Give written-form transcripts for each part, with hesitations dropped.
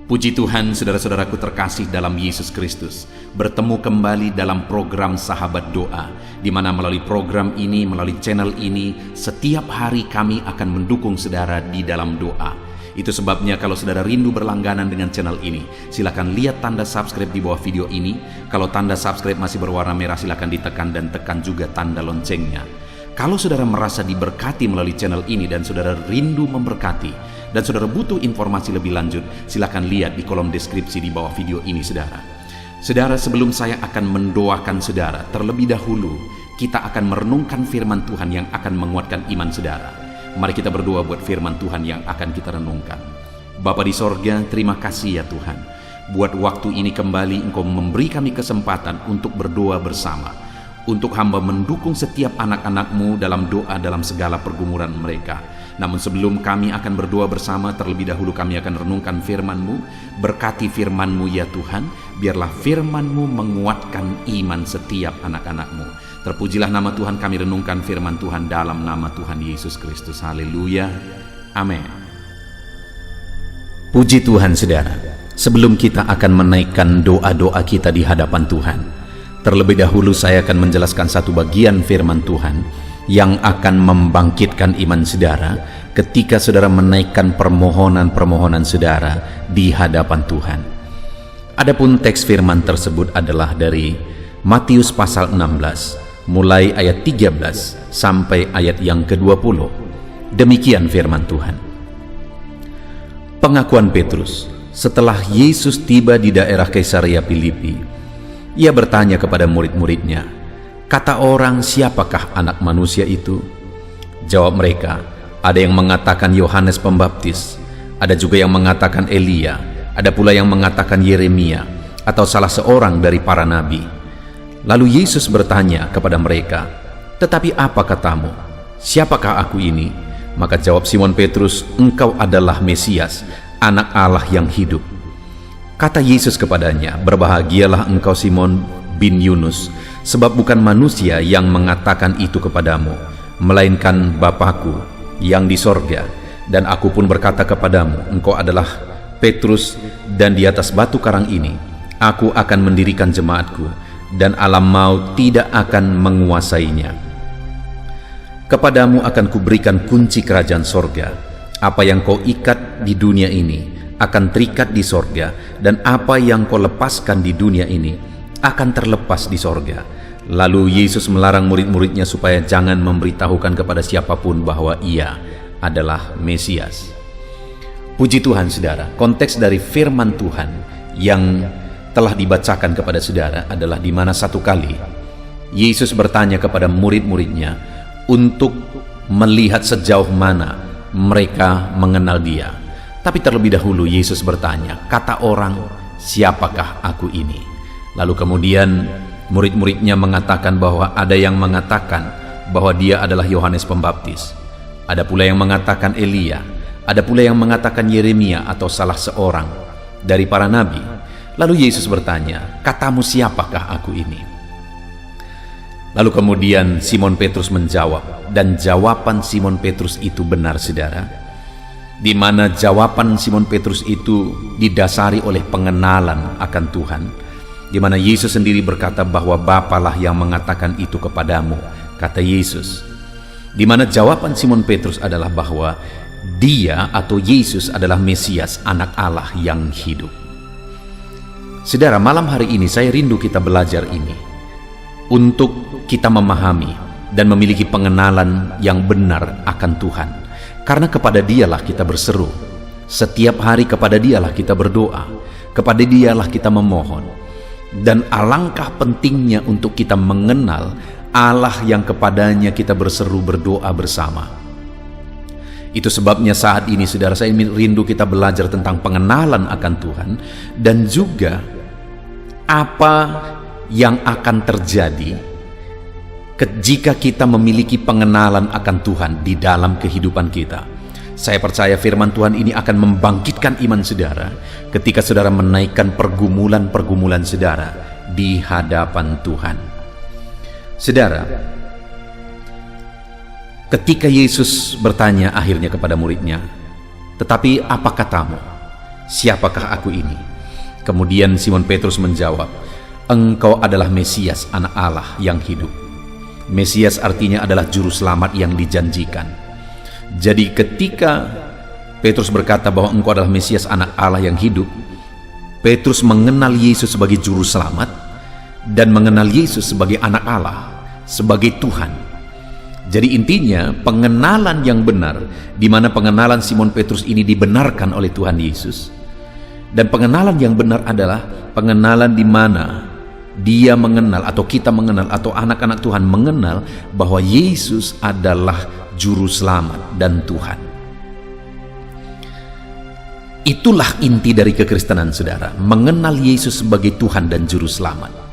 Puji Tuhan, saudara-saudaraku terkasih dalam Yesus Kristus, bertemu kembali dalam program Sahabat Doa, di mana melalui program ini, melalui channel ini, setiap hari kami akan mendukung saudara di dalam doa. Itu sebabnya kalau saudara rindu berlangganan dengan channel ini, silakan lihat tanda subscribe di bawah video ini. Kalau tanda subscribe masih berwarna merah, silakan ditekan dan tekan juga tanda loncengnya. Kalau saudara merasa diberkati melalui channel ini dan saudara rindu memberkati, dan saudara butuh informasi lebih lanjut, silakan lihat di kolom deskripsi di bawah video ini, saudara. Saudara, sebelum saya akan mendoakan saudara, terlebih dahulu kita akan merenungkan firman Tuhan yang akan menguatkan iman saudara. Mari kita berdoa buat firman Tuhan yang akan kita renungkan. Bapa di sorga, terima kasih ya Tuhan. Buat waktu ini kembali Engkau memberi kami kesempatan untuk berdoa bersama. Untuk hamba mendukung setiap anak-anak-Mu dalam doa dalam segala pergumulan mereka. Namun sebelum kami akan berdoa bersama, terlebih dahulu kami akan renungkan firman-Mu. Berkati firman-Mu ya Tuhan, biarlah firman-Mu menguatkan iman setiap anak-anak-Mu. Terpujilah nama Tuhan, kami renungkan firman Tuhan dalam nama Tuhan Yesus Kristus. Haleluya, amin. Puji Tuhan saudara, sebelum kita akan menaikkan doa-doa kita di hadapan Tuhan, terlebih dahulu saya akan menjelaskan satu bagian firman Tuhan yang akan membangkitkan iman saudara ketika saudara menaikkan permohonan-permohonan saudara di hadapan Tuhan. Adapun teks firman tersebut adalah dari Matius pasal 16, mulai ayat 13 sampai ayat yang ke-20. Demikian firman Tuhan. Pengakuan Petrus. Setelah Yesus tiba di daerah Kaisarea Filipi, Ia bertanya kepada murid-muridnya, "Kata orang, siapakah anak manusia itu?" Jawab mereka, "Ada yang mengatakan Yohanes Pembaptis, ada juga yang mengatakan Elia, ada pula yang mengatakan Yeremia, atau salah seorang dari para nabi." Lalu Yesus bertanya kepada mereka, "Tetapi apa katamu? Siapakah aku ini?" Maka jawab Simon Petrus, "Engkau adalah Mesias, Anak Allah yang hidup." Kata Yesus kepadanya, "Berbahagialah engkau Simon bin Yunus, sebab bukan manusia yang mengatakan itu kepadamu, melainkan Bapa-Ku yang di sorga. Dan aku pun berkata kepadamu, engkau adalah Petrus, dan di atas batu karang ini aku akan mendirikan jemaatku, dan alam maut tidak akan menguasainya. Kepadamu akan kuberikan kunci kerajaan sorga. Apa yang kau ikat di dunia ini akan terikat di sorga, dan apa yang kau lepaskan di dunia ini akan terlepas di sorga." Lalu Yesus melarang murid-muridnya supaya jangan memberitahukan kepada siapapun bahwa Ia adalah Mesias. Puji Tuhan saudara, konteks dari firman Tuhan yang telah dibacakan kepada saudara adalah di mana satu kali Yesus bertanya kepada murid-muridnya untuk melihat sejauh mana mereka mengenal Dia. Tapi terlebih dahulu Yesus bertanya, "Kata orang, siapakah aku ini?" Lalu kemudian murid-muridnya mengatakan bahwa ada yang mengatakan bahwa Dia adalah Yohanes Pembaptis, ada pula yang mengatakan Elia, ada pula yang mengatakan Yeremia atau salah seorang dari para nabi. Lalu Yesus bertanya, "Katamu siapakah aku ini?" Lalu kemudian Simon Petrus menjawab, dan jawaban Simon Petrus itu benar saudara, di mana jawaban Simon Petrus itu didasari oleh pengenalan akan Tuhan, di mana Yesus sendiri berkata bahwa Bapalah yang mengatakan itu kepadamu, kata Yesus. Di mana jawaban Simon Petrus adalah bahwa Dia atau Yesus adalah Mesias, Anak Allah yang hidup. Saudara, malam hari ini saya rindu kita belajar ini untuk kita memahami dan memiliki pengenalan yang benar akan Tuhan. Karena kepada Dialah kita berseru, setiap hari kepada Dialah kita berdoa, kepada Dialah kita memohon. Dan alangkah pentingnya untuk kita mengenal Allah yang kepadanya kita berseru berdoa bersama. Itu sebabnya saat ini saudara, saya rindu kita belajar tentang pengenalan akan Tuhan, dan juga apa yang akan terjadi jika kita memiliki pengenalan akan Tuhan di dalam kehidupan kita. Saya percaya firman Tuhan ini akan membangkitkan iman saudara ketika saudara menaikkan pergumulan-pergumulan saudara di hadapan Tuhan. Saudara, ketika Yesus bertanya akhirnya kepada muridnya, "Tetapi apa katamu? "Siapakah aku ini?" Kemudian Simon Petrus menjawab, "Engkau adalah Mesias, Anak Allah yang hidup." Mesias artinya adalah juru selamat yang dijanjikan. Jadi ketika Petrus berkata bahwa engkau adalah Mesias, Anak Allah yang hidup, Petrus mengenal Yesus sebagai juru selamat dan mengenal Yesus sebagai Anak Allah, sebagai Tuhan. Jadi intinya pengenalan yang benar, di mana pengenalan Simon Petrus ini dibenarkan oleh Tuhan Yesus. Dan pengenalan yang benar adalah pengenalan di mana dia mengenal, atau kita mengenal, atau anak-anak Tuhan mengenal bahwa Yesus adalah juru selamat dan Tuhan. Itulah inti dari kekristenan, saudara, mengenal Yesus sebagai Tuhan dan juru selamat.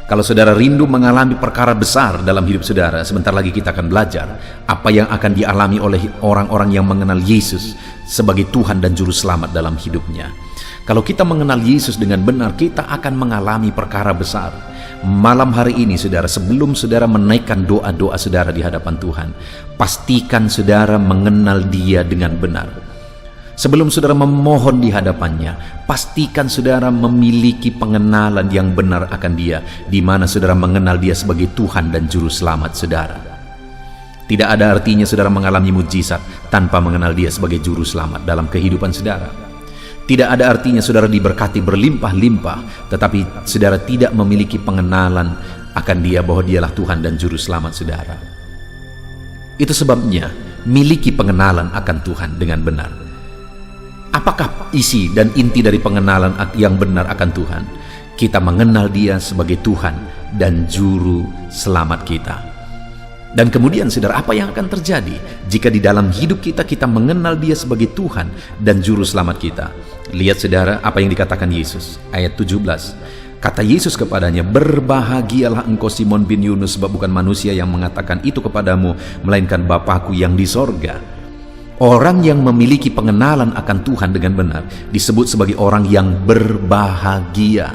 Kalau saudara rindu mengalami perkara besar dalam hidup saudara, sebentar lagi kita akan belajar apa yang akan dialami oleh orang-orang yang mengenal Yesus sebagai Tuhan dan juru selamat dalam hidupnya. Kalau kita mengenal Yesus dengan benar, kita akan mengalami perkara besar. Malam hari ini, saudara, sebelum saudara menaikkan doa-doa saudara di hadapan Tuhan, pastikan saudara mengenal Dia dengan benar. Sebelum saudara memohon di hadapannya, pastikan saudara memiliki pengenalan yang benar akan Dia, di mana saudara mengenal Dia sebagai Tuhan dan juru selamat saudara. Tidak ada artinya saudara mengalami mujizat tanpa mengenal Dia sebagai juru selamat dalam kehidupan saudara. Tidak ada artinya saudara diberkati berlimpah-limpah, tetapi saudara tidak memiliki pengenalan akan Dia bahwa Dialah Tuhan dan juru selamat saudara. Itu sebabnya miliki pengenalan akan Tuhan dengan benar. Apakah isi dan inti dari pengenalan yang benar akan Tuhan? Kita mengenal Dia sebagai Tuhan dan juru selamat kita. Dan kemudian saudara, apa yang akan terjadi jika di dalam hidup kita mengenal Dia sebagai Tuhan dan juru selamat kita? Lihat saudara apa yang dikatakan Yesus, ayat 17. Kata Yesus kepadanya, "Berbahagialah engkau Simon bin Yunus, sebab bukan manusia yang mengatakan itu kepadamu, melainkan Bapa-Ku yang di sorga." Orang yang memiliki pengenalan akan Tuhan dengan benar disebut sebagai orang yang berbahagia.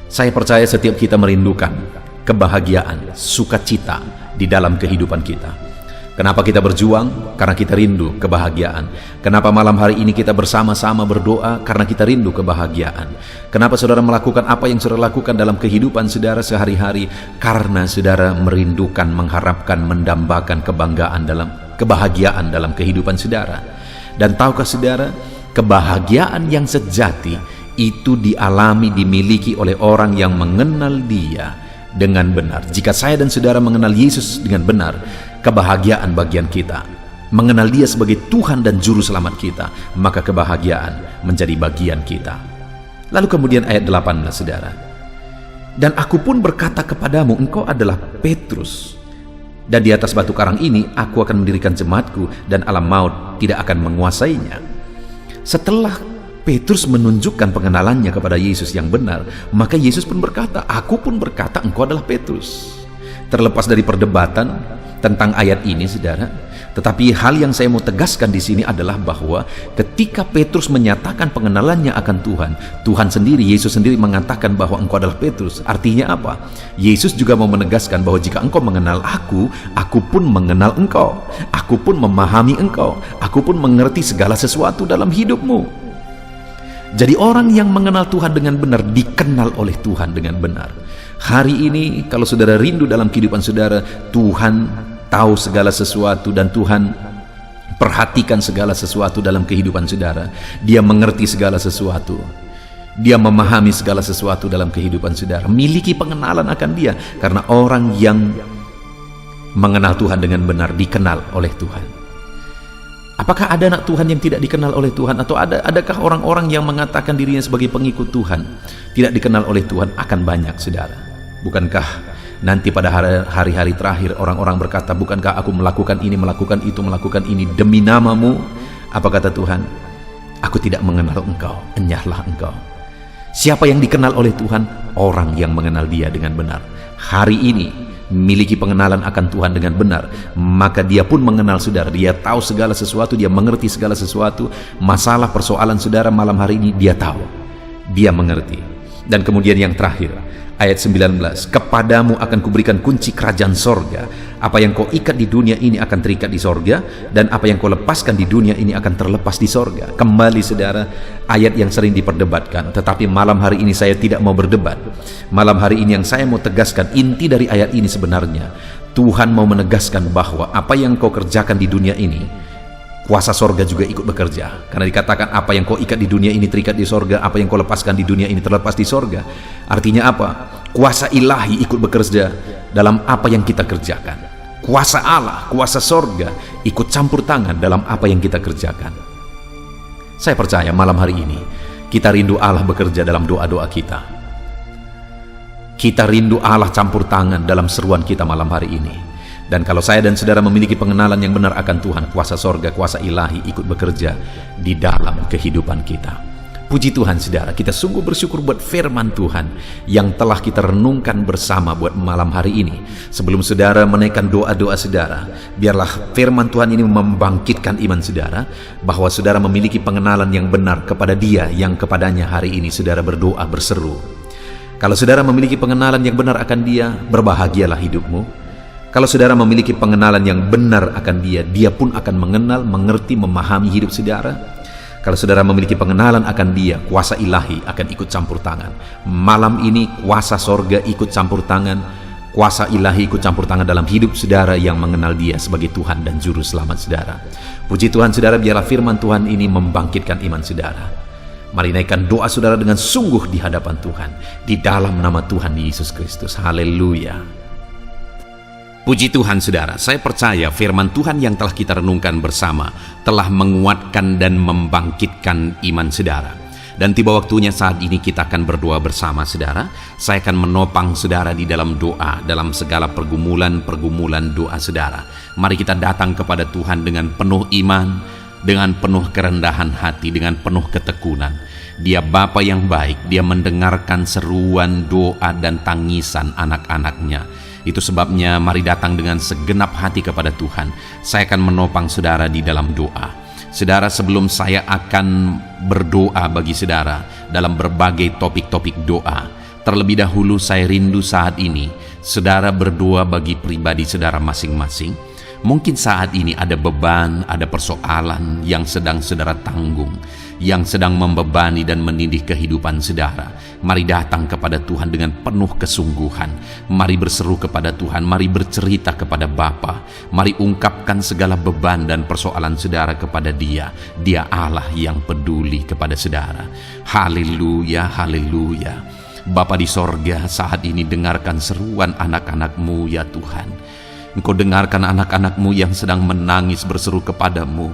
Saya percaya setiap kita merindukan kebahagiaan, sukacita di dalam kehidupan kita. Kenapa kita berjuang? Karena kita rindu kebahagiaan. Kenapa malam hari ini kita bersama-sama berdoa? Karena kita rindu kebahagiaan. Kenapa saudara melakukan apa yang saudara lakukan dalam kehidupan saudara sehari-hari? Karena saudara merindukan, mengharapkan, mendambakan kebahagiaan dalam kehidupan saudara. Dan tahukah saudara, kebahagiaan yang sejati itu dialami, dimiliki oleh orang yang mengenal Dia dengan benar. Jika saya dan saudara mengenal Yesus dengan benar, kebahagiaan bagian kita. Mengenal Dia sebagai Tuhan dan juru selamat kita, maka kebahagiaan menjadi bagian kita. Lalu kemudian ayat 18, saudara. "Dan aku pun berkata kepadamu, engkau adalah Petrus, dan di atas batu karang ini aku akan mendirikan jemaatku, dan alam maut tidak akan menguasainya." Setelah Petrus menunjukkan pengenalannya kepada Yesus yang benar, maka Yesus pun berkata, "Aku pun berkata engkau adalah Petrus." Terlepas dari perdebatan tentang ayat ini, saudara, tetapi hal yang saya mau tegaskan di sini adalah bahwa ketika Petrus menyatakan pengenalannya akan Tuhan, Tuhan sendiri, Yesus sendiri mengatakan bahwa engkau adalah Petrus. Artinya apa? Yesus juga mau menegaskan bahwa jika engkau mengenal aku pun mengenal engkau. Aku pun memahami engkau. Aku pun mengerti segala sesuatu dalam hidupmu. Jadi orang yang mengenal Tuhan dengan benar dikenal oleh Tuhan dengan benar. Hari ini kalau saudara rindu dalam kehidupan saudara, Tuhan tahu segala sesuatu dan Tuhan perhatikan segala sesuatu dalam kehidupan saudara. Dia mengerti segala sesuatu. Dia memahami segala sesuatu dalam kehidupan saudara. Miliki pengenalan akan Dia, karena orang yang mengenal Tuhan dengan benar dikenal oleh Tuhan. Apakah ada anak Tuhan yang tidak dikenal oleh Tuhan? Atau adakah orang-orang yang mengatakan dirinya sebagai pengikut Tuhan tidak dikenal oleh Tuhan? Akan banyak, saudara. Bukankah nanti pada hari-hari terakhir orang-orang berkata, "Bukankah aku melakukan ini, melakukan itu, melakukan ini demi nama-Mu?" Apa kata Tuhan? "Aku tidak mengenal engkau, enyahlah engkau." Siapa yang dikenal oleh Tuhan? Orang yang mengenal Dia dengan benar. Hari ini memiliki pengenalan akan Tuhan dengan benar, maka dia pun mengenal saudara. Dia tahu segala sesuatu, dia mengerti segala sesuatu. Masalah persoalan saudara malam hari ini dia tahu, dia mengerti. Dan kemudian yang terakhir, ayat 19, kepadamu akan kuberikan kunci kerajaan sorga. Apa yang kau ikat di dunia ini akan terikat di sorga, dan apa yang kau lepaskan di dunia ini akan terlepas di sorga. Kembali saudara, ayat yang sering diperdebatkan, tetapi malam hari ini saya tidak mau berdebat. Malam hari ini yang saya mau tegaskan, inti dari ayat ini sebenarnya, Tuhan mau menegaskan bahwa apa yang kau kerjakan di dunia ini, kuasa sorga juga ikut bekerja. Karena dikatakan apa yang kau ikat di dunia ini terikat di sorga, apa yang kau lepaskan di dunia ini terlepas di sorga. Artinya apa? Kuasa ilahi ikut bekerja dalam apa yang kita kerjakan. Kuasa Allah, kuasa sorga ikut campur tangan dalam apa yang kita kerjakan. Saya percaya malam hari ini kita rindu Allah bekerja dalam doa-doa kita. Kita rindu Allah campur tangan dalam seruan kita malam hari ini. Dan kalau saya dan saudara memiliki pengenalan yang benar akan Tuhan, kuasa sorga, kuasa ilahi ikut bekerja di dalam kehidupan kita. Puji Tuhan saudara, kita sungguh bersyukur buat firman Tuhan yang telah kita renungkan bersama buat malam hari ini. Sebelum saudara menaikkan doa-doa saudara, biarlah firman Tuhan ini membangkitkan iman saudara, bahwa saudara memiliki pengenalan yang benar kepada Dia yang kepadanya hari ini saudara berdoa berseru. Kalau saudara memiliki pengenalan yang benar akan Dia, berbahagialah hidupmu. Kalau saudara memiliki pengenalan yang benar akan Dia, Dia pun akan mengenal, mengerti, memahami hidup saudara. Kalau saudara memiliki pengenalan akan Dia, kuasa ilahi akan ikut campur tangan. Malam ini kuasa sorga ikut campur tangan, kuasa ilahi ikut campur tangan dalam hidup saudara yang mengenal Dia sebagai Tuhan dan Juru Selamat saudara. Puji Tuhan saudara, biarlah firman Tuhan ini membangkitkan iman saudara. Mari naikkan doa saudara dengan sungguh di hadapan Tuhan, di dalam nama Tuhan Yesus Kristus. Haleluya. Puji Tuhan saudara, saya percaya firman Tuhan yang telah kita renungkan bersama telah menguatkan dan membangkitkan iman saudara. Dan tiba waktunya saat ini kita akan berdoa bersama saudara. Saya akan menopang saudara di dalam doa, dalam segala pergumulan doa saudara. Mari kita datang kepada Tuhan dengan penuh iman, dengan penuh kerendahan hati, dengan penuh ketekunan. Dia Bapa yang baik, Dia mendengarkan seruan doa dan tangisan anak-anaknya. Itu sebabnya mari datang dengan segenap hati kepada Tuhan. Saya akan menopang saudara di dalam doa. Saudara, sebelum saya akan berdoa bagi saudara dalam berbagai topik-topik doa, terlebih dahulu saya rindu saat ini saudara berdoa bagi pribadi saudara masing-masing. Mungkin saat ini ada beban, ada persoalan yang sedang saudara tanggung, yang sedang membebani dan menindih kehidupan saudara. Mari datang kepada Tuhan dengan penuh kesungguhan. Mari berseru kepada Tuhan, mari bercerita kepada Bapa. Mari ungkapkan segala beban dan persoalan saudara kepada Dia. Dia Allah yang peduli kepada saudara. Haleluya, haleluya. Bapa di sorga, saat ini dengarkan seruan anak-anak-Mu ya Tuhan. Engkau dengarkan anak-anak-Mu yang sedang menangis berseru kepadamu.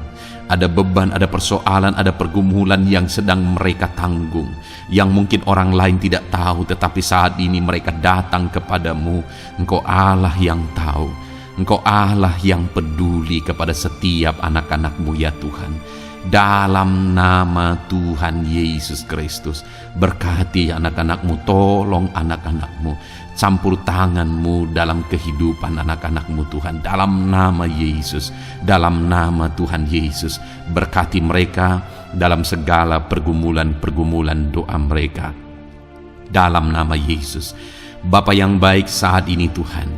Ada beban, ada persoalan, ada pergumulan yang sedang mereka tanggung, yang mungkin orang lain tidak tahu, tetapi saat ini mereka datang kepadamu. Engkau Allah yang tahu, Engkau Allah yang peduli kepada setiap anak-anak-Mu ya Tuhan. Dalam nama Tuhan Yesus Kristus, berkati anak-anak-Mu, tolong anak-anak-Mu, campur tangan-Mu dalam kehidupan anak-anak-Mu Tuhan. Dalam nama Yesus, dalam nama Tuhan Yesus, berkati mereka dalam segala pergumulan-pergumulan doa mereka. Dalam nama Yesus. Bapa yang baik, saat ini Tuhan,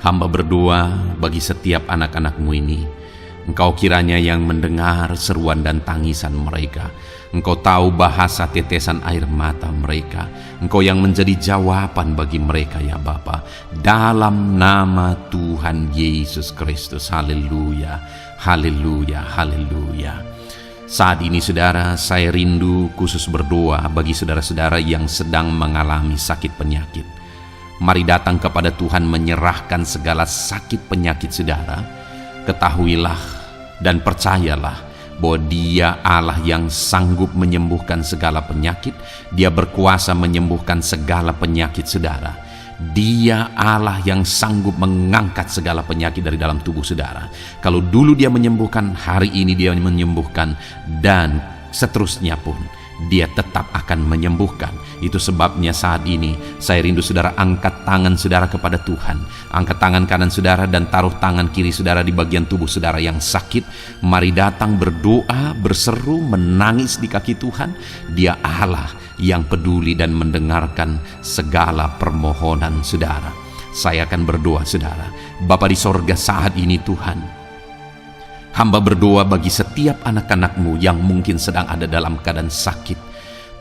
hamba berdoa bagi setiap anak-anak-Mu ini. Engkau kiranya yang mendengar seruan dan tangisan mereka. Engkau tahu bahasa tetesan air mata mereka. Engkau yang menjadi jawaban bagi mereka ya Bapa. Dalam nama Tuhan Yesus Kristus. Haleluya, haleluya, haleluya. Saat ini saudara, saya rindu khusus berdoa bagi saudara-saudara yang sedang mengalami sakit penyakit. Mari datang kepada Tuhan menyerahkan segala sakit penyakit saudara. Ketahuilah dan percayalah bahwa Dia Allah yang sanggup menyembuhkan segala penyakit. Dia berkuasa menyembuhkan segala penyakit saudara. Dia Allah yang sanggup mengangkat segala penyakit dari dalam tubuh saudara. Kalau dulu Dia menyembuhkan, hari ini Dia menyembuhkan, dan seterusnya pun Dia tetap akan menyembuhkan. Itu sebabnya saat ini saya rindu saudara angkat tangan saudara kepada Tuhan. Angkat tangan kanan saudara dan taruh tangan kiri saudara di bagian tubuh saudara yang sakit. Mari datang berdoa, berseru, menangis di kaki Tuhan. Dia Allah yang peduli dan mendengarkan segala permohonan saudara. Saya akan berdoa saudara. Bapa di sorga, saat ini Tuhan, hamba berdoa bagi setiap anak-anak-Mu yang mungkin sedang ada dalam keadaan sakit.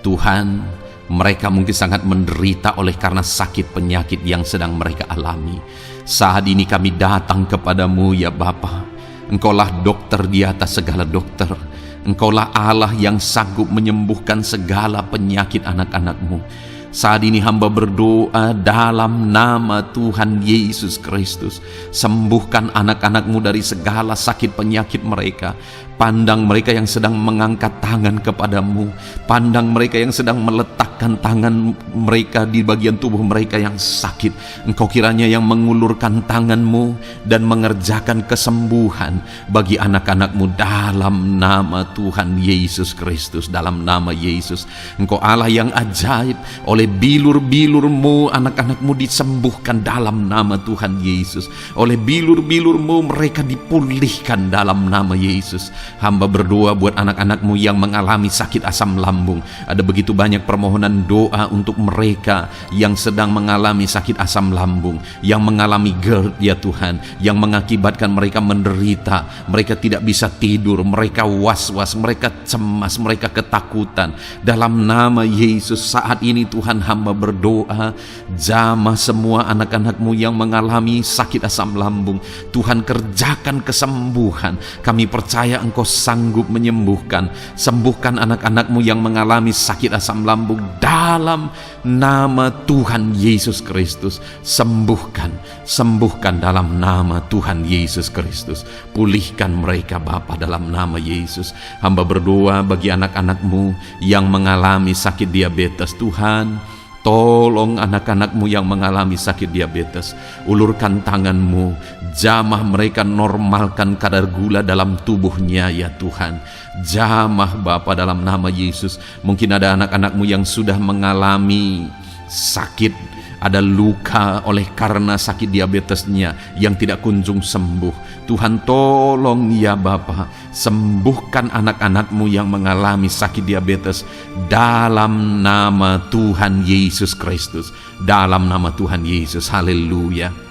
Tuhan, mereka mungkin sangat menderita oleh karena sakit penyakit yang sedang mereka alami. Saat ini kami datang kepadamu ya Bapa. Engkaulah dokter di atas segala dokter. Engkaulah Allah yang sanggup menyembuhkan segala penyakit anak-anak-Mu. Saat ini hamba berdoa dalam nama Tuhan Yesus Kristus. Sembuhkan anak-anak-Mu dari segala sakit penyakit mereka. Pandang mereka yang sedang mengangkat tangan kepadamu. Pandang mereka yang sedang meletakkan tangan mereka di bagian tubuh mereka yang sakit. Engkau kiranya yang mengulurkan tangan-Mu dan mengerjakan kesembuhan bagi anak-anak-Mu dalam nama Tuhan Yesus Kristus. Dalam nama Yesus, Engkau Allah yang ajaib. Oleh bilur-bilur-Mu anak-anak-Mu disembuhkan dalam nama Tuhan Yesus. Oleh bilur-bilur-Mu mereka dipulihkan dalam nama Yesus. Hamba berdoa buat anak-anak-Mu yang mengalami sakit asam lambung. Ada begitu banyak permohonan doa untuk mereka yang sedang mengalami sakit asam lambung, yang mengalami GERD ya Tuhan, yang mengakibatkan mereka menderita, mereka tidak bisa tidur, mereka was-was, mereka cemas, mereka ketakutan. Dalam nama Yesus saat ini Tuhan, hamba berdoa, jamah semua anak-anak-Mu yang mengalami sakit asam lambung. Tuhan, kerjakan kesembuhan. Kami percaya Engkau sanggup menyembuhkan. Sembuhkan anak-anak-Mu yang mengalami sakit asam lambung dalam nama Tuhan Yesus Kristus. Sembuhkan, sembuhkan dalam nama Tuhan Yesus Kristus. Pulihkan mereka Bapa dalam nama Yesus. Hamba berdoa bagi anak-anak-Mu yang mengalami sakit diabetes. Tuhan, tolong anak-anak-Mu yang mengalami sakit diabetes. Ulurkan tangan-Mu, jamah mereka, normalkan kadar gula dalam tubuhnya ya Tuhan. Jamah Bapa dalam nama Yesus. Mungkin ada anak-anak-Mu yang sudah mengalami sakit, ada luka oleh karena sakit diabetesnya yang tidak kunjung sembuh. Tuhan, tolong ya Bapa, sembuhkan anak-anak-Mu yang mengalami sakit diabetes dalam nama Tuhan Yesus Kristus. Dalam nama Tuhan Yesus, haleluya.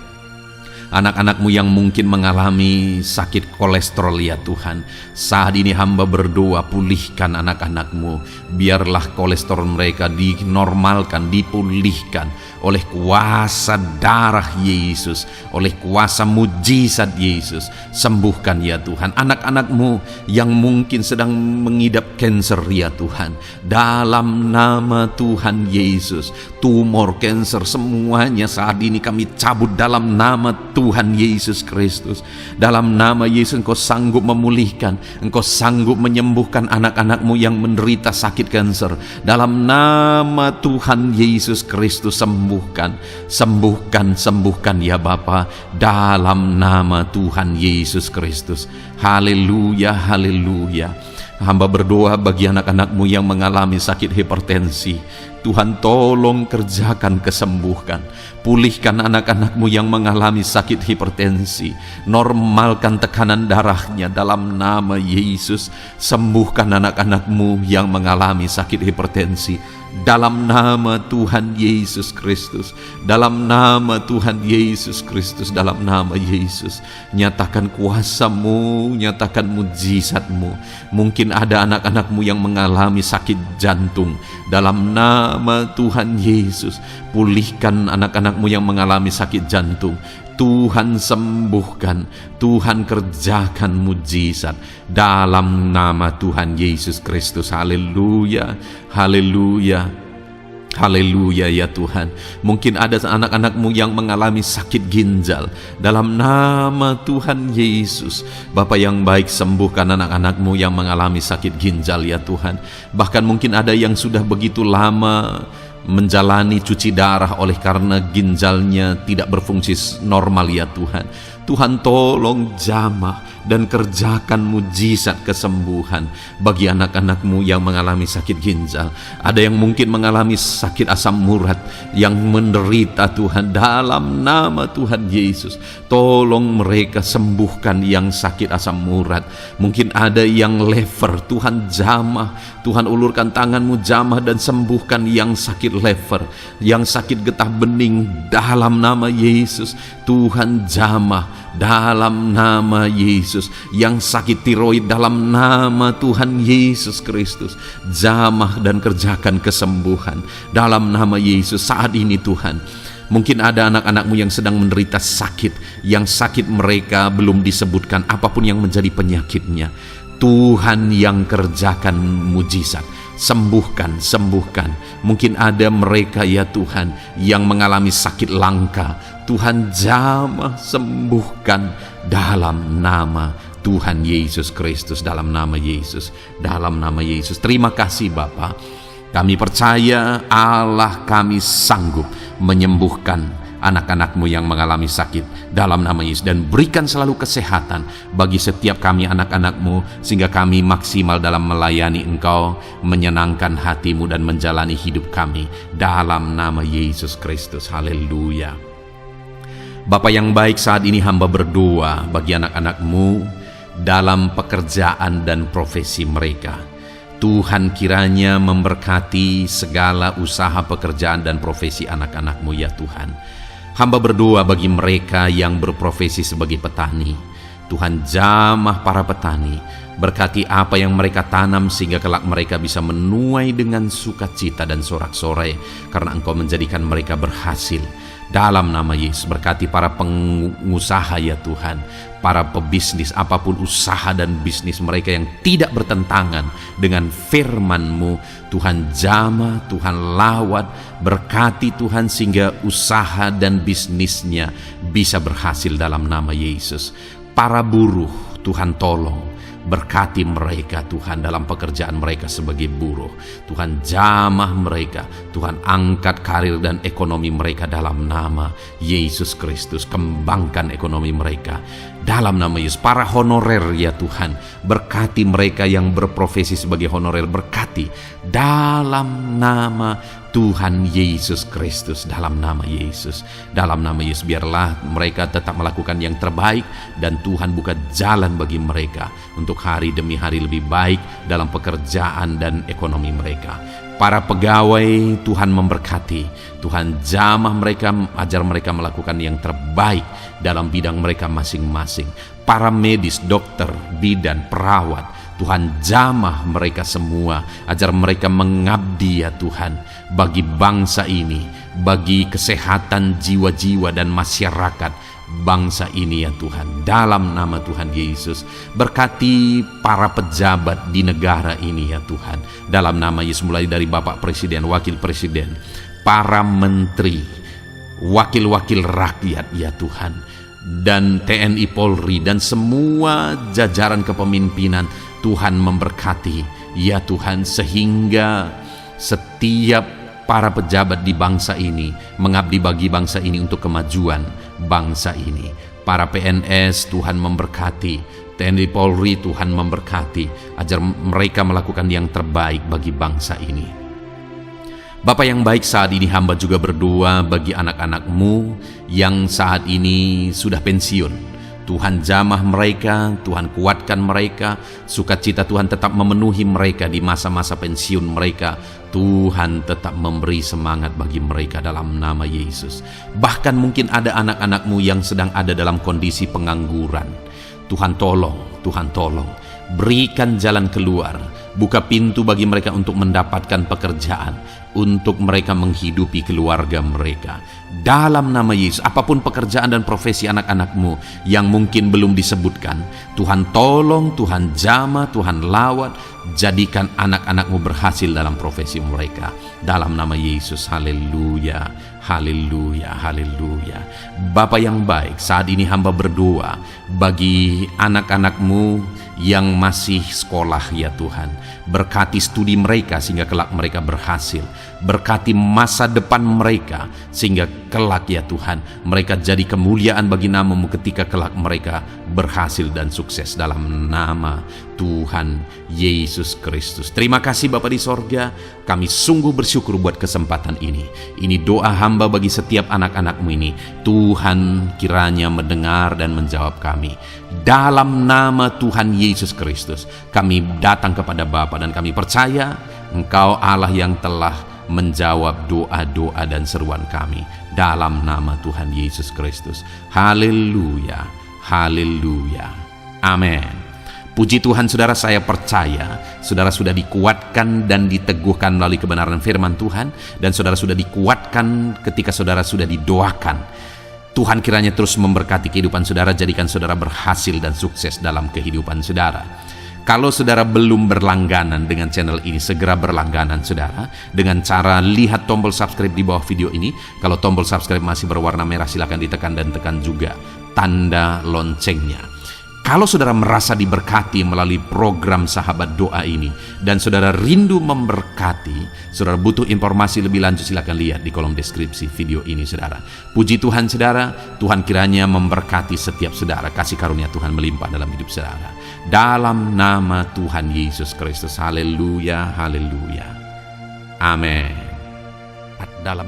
Anak-anak-Mu yang mungkin mengalami sakit kolesterol ya Tuhan, saat ini hamba berdoa, pulihkan anak-anak-Mu. Biarlah kolesterol mereka dinormalkan, dipulihkan oleh kuasa darah Yesus, oleh kuasa mujizat Yesus. Sembuhkan ya Tuhan anak-anak-Mu yang mungkin sedang mengidap kanker ya Tuhan. Dalam nama Tuhan Yesus, tumor, kanker, semuanya saat ini kami cabut dalam nama Tuhan Yesus Kristus. Dalam nama Yesus, Engkau sanggup memulihkan, Engkau sanggup menyembuhkan anak-anak-Mu yang menderita sakit kanker. Dalam nama Tuhan Yesus Kristus, sembuhkan, sembuhkan, sembuhkan ya Bapa. Dalam nama Tuhan Yesus Kristus. Haleluya, haleluya. Hamba berdoa bagi anak-anak-Mu yang mengalami sakit hipertensi. Tuhan, tolong kerjakan kesembuhan. Pulihkan anak-anak-Mu yang mengalami sakit hipertensi. Normalkan tekanan darahnya dalam nama Yesus. Sembuhkan anak-anak-Mu yang mengalami sakit hipertensi. Dalam nama Tuhan Yesus Kristus. Dalam nama Tuhan Yesus Kristus. Dalam nama Yesus. Nyatakan kuasa-Mu, nyatakan mujizat-Mu. Mungkin ada anak-anak-Mu yang mengalami sakit jantung. Dalam nama Tuhan Yesus, pulihkan anak-anak-Mu yang mengalami sakit jantung. Tuhan sembuhkan, Tuhan kerjakan mujizat dalam nama Tuhan Yesus Kristus. Haleluya, haleluya, haleluya ya Tuhan. Mungkin ada anak-anak-Mu yang mengalami sakit ginjal. Dalam nama Tuhan Yesus, Bapa yang baik, sembuhkan anak-anak-Mu yang mengalami sakit ginjal ya Tuhan. Bahkan mungkin ada yang sudah begitu lama menjalani cuci darah oleh karena ginjalnya tidak berfungsi normal ya Tuhan. Tuhan tolong jamah dan kerjakan mujizat kesembuhan bagi anak-anak-Mu yang mengalami sakit ginjal. Ada yang mungkin mengalami sakit asam urat, yang menderita Tuhan, dalam nama Tuhan Yesus. Tolong mereka sembuhkan yang sakit asam urat. Mungkin ada yang lever, Tuhan jamah. Tuhan ulurkan tangan-Mu jamah dan sembuhkan yang sakit lever, yang sakit getah bening dalam nama Yesus. Tuhan jamah dalam nama Yesus. Yang sakit tiroid dalam nama Tuhan Yesus Kristus, jamah dan kerjakan kesembuhan dalam nama Yesus. Saat ini Tuhan, mungkin ada anak-anak-Mu yang sedang menderita sakit, yang sakit mereka belum disebutkan apapun yang menjadi penyakitnya. Tuhan yang kerjakan mujizat, sembuhkan. Mungkin ada mereka ya Tuhan yang mengalami sakit langka. Tuhan jamah, sembuhkan dalam nama Tuhan Yesus Kristus, dalam nama Yesus, dalam nama Yesus. Terima kasih Bapa. Kami percaya Allah kami sanggup menyembuhkan anak-anak-Mu yang mengalami sakit dalam nama Yesus, dan berikan selalu kesehatan bagi setiap kami anak-anak-Mu, sehingga kami maksimal dalam melayani Engkau, menyenangkan hati-Mu dan menjalani hidup kami dalam nama Yesus Kristus. Haleluya. Bapa yang baik, saat ini hamba berdoa bagi anak-anak-Mu dalam pekerjaan dan profesi mereka. Tuhan kiranya memberkati segala usaha pekerjaan dan profesi anak-anak-Mu ya Tuhan. Hamba berdoa bagi mereka yang berprofesi sebagai petani. Tuhan jamah para petani, berkati apa yang mereka tanam sehingga kelak mereka bisa menuai dengan sukacita dan sorak-sorai karena Engkau menjadikan mereka berhasil. Dalam nama Yesus, berkati para pengusaha ya Tuhan, para pebisnis, apapun usaha dan bisnis mereka yang tidak bertentangan dengan firman-Mu. Tuhan jamah, Tuhan lawat, berkati Tuhan sehingga usaha dan bisnisnya bisa berhasil dalam nama Yesus. Para buruh, Tuhan tolong, berkati mereka Tuhan dalam pekerjaan mereka sebagai buruh. Tuhan jamah mereka, Tuhan angkat karir dan ekonomi mereka dalam nama Yesus Kristus. Kembangkan ekonomi mereka dalam nama Yesus. Para honorer ya Tuhan, berkati mereka yang berprofesi sebagai honorer, berkati dalam nama Tuhan Yesus Kristus, dalam nama Yesus, dalam nama Yesus. Biarlah mereka tetap melakukan yang terbaik dan Tuhan buka jalan bagi mereka untuk hari demi hari lebih baik dalam pekerjaan dan ekonomi mereka. Para pegawai Tuhan memberkati, Tuhan jamah mereka, ajar mereka melakukan yang terbaik dalam bidang mereka masing-masing. Para medis, dokter, bidan, perawat, Tuhan jamah mereka semua, ajar mereka mengabdi ya Tuhan bagi bangsa ini, bagi kesehatan jiwa-jiwa dan masyarakat bangsa ini ya Tuhan, dalam nama Tuhan Yesus. Berkati para pejabat di negara ini ya Tuhan, dalam nama Yesus, mulai dari Bapak Presiden, Wakil Presiden, para menteri, wakil-wakil rakyat ya Tuhan, dan TNI Polri dan semua jajaran kepemimpinan. Tuhan memberkati ya Tuhan, sehingga setiap para pejabat di bangsa ini mengabdi bagi bangsa ini untuk kemajuan bangsa ini. Para PNS Tuhan memberkati, TNI Polri Tuhan memberkati, ajar mereka melakukan yang terbaik bagi bangsa ini. Bapa yang baik, saat ini hamba juga berdoa bagi anak-anak-Mu yang saat ini sudah pensiun. Tuhan jamah mereka, Tuhan kuatkan mereka, sukacita Tuhan tetap memenuhi mereka di masa-masa pensiun mereka. Tuhan tetap memberi semangat bagi mereka dalam nama Yesus. Bahkan mungkin ada anak-anak-Mu yang sedang ada dalam kondisi pengangguran. Tuhan tolong, Tuhan tolong, berikan jalan keluar, buka pintu bagi mereka untuk mendapatkan pekerjaan, untuk mereka menghidupi keluarga mereka. Dalam nama Yesus, apapun pekerjaan dan profesi anak-anak-Mu yang mungkin belum disebutkan, Tuhan tolong, Tuhan jamah, Tuhan lawat, jadikan anak-anak-Mu berhasil dalam profesi mereka. Dalam nama Yesus, haleluya, haleluya, haleluya. Bapa yang baik, saat ini hamba berdoa bagi anak-anak-Mu yang masih sekolah ya Tuhan. Berkati studi mereka sehingga kelak mereka berhasil. Berkati masa depan mereka, sehingga kelak ya Tuhan, mereka jadi kemuliaan bagi nama-Mu ketika kelak mereka berhasil dan sukses, dalam nama Tuhan Yesus Kristus. Terima kasih Bapa di sorga, kami sungguh bersyukur buat kesempatan ini. Ini doa hamba bagi setiap anak-anak-Mu ini. Tuhan kiranya mendengar dan menjawab kami. Dalam nama Tuhan Yesus Kristus, kami datang kepada Bapa dan kami percaya Engkau Allah yang telah menjawab doa-doa dan seruan kami. Dalam nama Tuhan Yesus Kristus. Haleluya, haleluya, amin. Puji Tuhan saudara, saya percaya saudara sudah dikuatkan dan diteguhkan melalui kebenaran firman Tuhan, dan saudara sudah dikuatkan ketika saudara sudah didoakan. Tuhan kiranya terus memberkati kehidupan saudara, jadikan saudara berhasil dan sukses dalam kehidupan saudara. Kalau saudara belum berlangganan dengan channel ini, segera berlangganan saudara dengan cara lihat tombol subscribe di bawah video ini. Kalau tombol subscribe masih berwarna merah, silakan ditekan dan tekan juga tanda loncengnya. Kalau saudara merasa diberkati melalui program Sahabat Doa ini dan saudara rindu memberkati, saudara butuh informasi lebih lanjut, silakan lihat di kolom deskripsi video ini saudara. Puji Tuhan saudara, Tuhan kiranya memberkati setiap saudara, kasih karunia Tuhan melimpah dalam hidup saudara. Dalam nama Tuhan Yesus Kristus, haleluya, haleluya, amin. Dalam